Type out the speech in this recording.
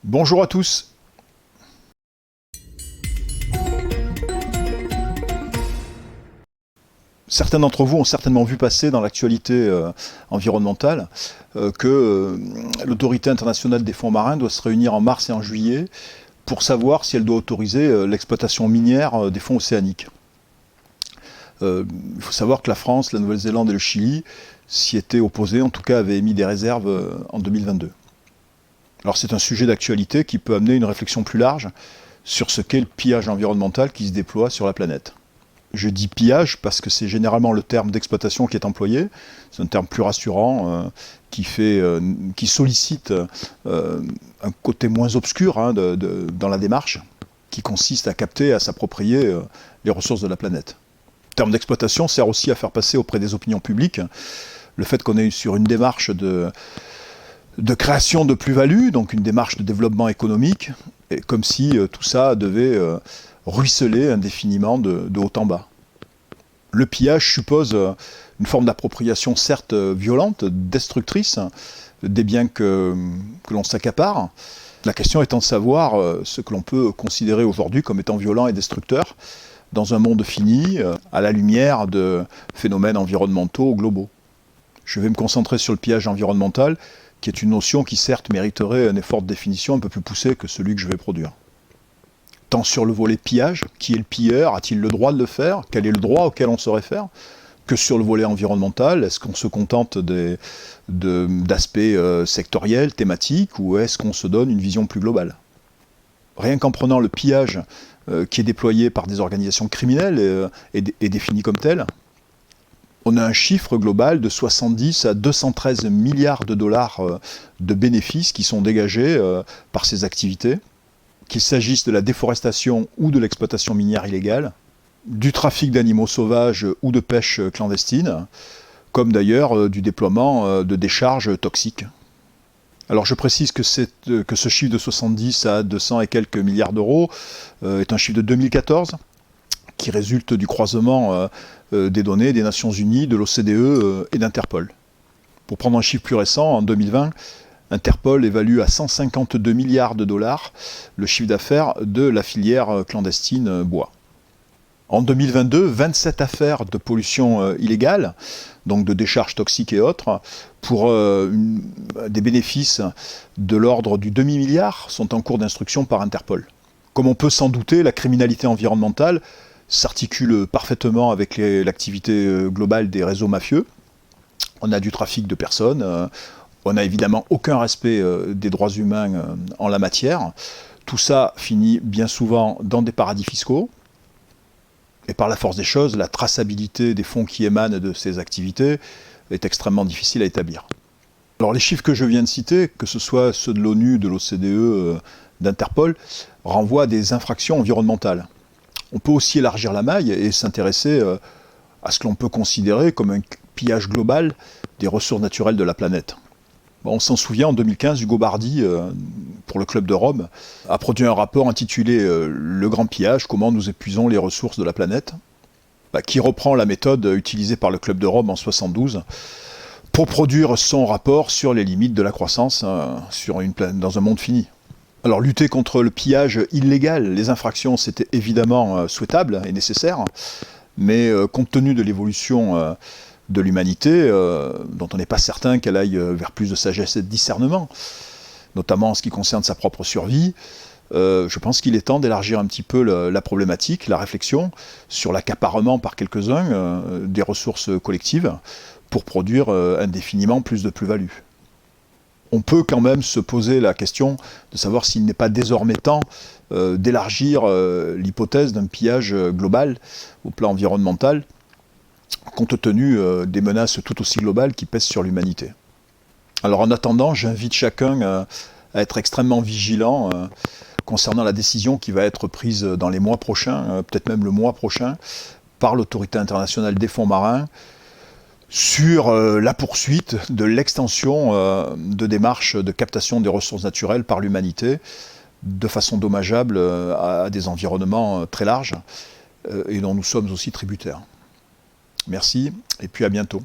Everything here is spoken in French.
Bonjour à tous. Certains d'entre vous ont certainement vu passer dans l'actualité environnementale que l'autorité internationale des fonds marins doit se réunir en mars et en juillet pour savoir si elle doit autoriser l'exploitation minière des fonds océaniques. Il faut savoir que la France, la Nouvelle-Zélande et le Chili s'y étaient opposés, en tout cas avaient émis des réserves en 2022. Alors c'est un sujet d'actualité qui peut amener une réflexion plus large sur ce qu'est le pillage environnemental qui se déploie sur la planète. Je dis pillage parce que c'est généralement le terme d'exploitation qui est employé. C'est un terme plus rassurant qui sollicite un côté moins obscur dans la démarche, qui consiste à capter et à s'approprier les ressources de la planète. Le terme d'exploitation sert aussi à faire passer auprès des opinions publiques le fait qu'on est sur une démarche de création de plus-value, donc une démarche de développement économique, et comme si tout ça devait ruisseler indéfiniment de haut en bas. Le pillage suppose une forme d'appropriation certes violente, destructrice, des biens que l'on s'accapare. La question étant de savoir ce que l'on peut considérer aujourd'hui comme étant violent et destructeur dans un monde fini, à la lumière de phénomènes environnementaux globaux. Je vais me concentrer sur le pillage environnemental, qui est une notion qui certes mériterait un effort de définition un peu plus poussé que celui que je vais produire. Tant sur le volet pillage, qui est le pilleur, a-t-il le droit de le faire, quel est le droit auquel on se réfère, que sur le volet environnemental, est-ce qu'on se contente d'aspects sectoriels, thématiques, ou est-ce qu'on se donne une vision plus globale? Rien qu'en prenant le pillage qui est déployé par des organisations criminelles et défini comme tel, on a un chiffre global de 70 à 213 milliards de dollars de bénéfices qui sont dégagés par ces activités, qu'il s'agisse de la déforestation ou de l'exploitation minière illégale, du trafic d'animaux sauvages ou de pêche clandestine, comme d'ailleurs du déploiement de décharges toxiques. Alors je précise que ce chiffre de 70 à 200 et quelques milliards d'euros est un chiffre de 2014, qui résulte du croisement des données des Nations Unies, de l'OCDE et d'Interpol. Pour prendre un chiffre plus récent, en 2020, Interpol évalue à 152 milliards de dollars le chiffre d'affaires de la filière clandestine bois. En 2022, 27 affaires de pollution illégale, donc de décharges toxiques et autres, pour des bénéfices de l'ordre du demi-milliard, sont en cours d'instruction par Interpol. Comme on peut s'en douter, la criminalité environnementale s'articule parfaitement avec l'activité globale des réseaux mafieux. On a du trafic de personnes, on n'a évidemment aucun respect des droits humains en la matière. Tout ça finit bien souvent dans des paradis fiscaux. Et par la force des choses, la traçabilité des fonds qui émanent de ces activités est extrêmement difficile à établir. Alors les chiffres que je viens de citer, que ce soit ceux de l'ONU, de l'OCDE, d'Interpol, renvoient à des infractions environnementales. On peut aussi élargir la maille et s'intéresser à ce que l'on peut considérer comme un pillage global des ressources naturelles de la planète. On s'en souvient, en 2015, Hugo Bardi, pour le Club de Rome, a produit un rapport intitulé « Le grand pillage, comment nous épuisons les ressources de la planète », qui reprend la méthode utilisée par le Club de Rome en 1972 pour produire son rapport sur les limites de la croissance dans un monde fini. Alors lutter contre le pillage illégal, les infractions, c'était évidemment souhaitable et nécessaire, mais compte tenu de l'évolution de l'humanité, dont on n'est pas certain qu'elle aille vers plus de sagesse et de discernement, notamment en ce qui concerne sa propre survie, je pense qu'il est temps d'élargir un petit peu la problématique, la réflexion sur l'accaparement par quelques-uns des ressources collectives pour produire indéfiniment plus de plus-value. On peut quand même se poser la question de savoir s'il n'est pas désormais temps d'élargir l'hypothèse d'un pillage global au plan environnemental, compte tenu des menaces tout aussi globales qui pèsent sur l'humanité. Alors en attendant, j'invite chacun à être extrêmement vigilant concernant la décision qui va être prise dans les mois prochains, peut-être même le mois prochain, par l'Autorité internationale des fonds marins, sur la poursuite de l'extension de démarches de captation des ressources naturelles par l'humanité, de façon dommageable à des environnements très larges, et dont nous sommes aussi tributaires. Merci, et puis à bientôt.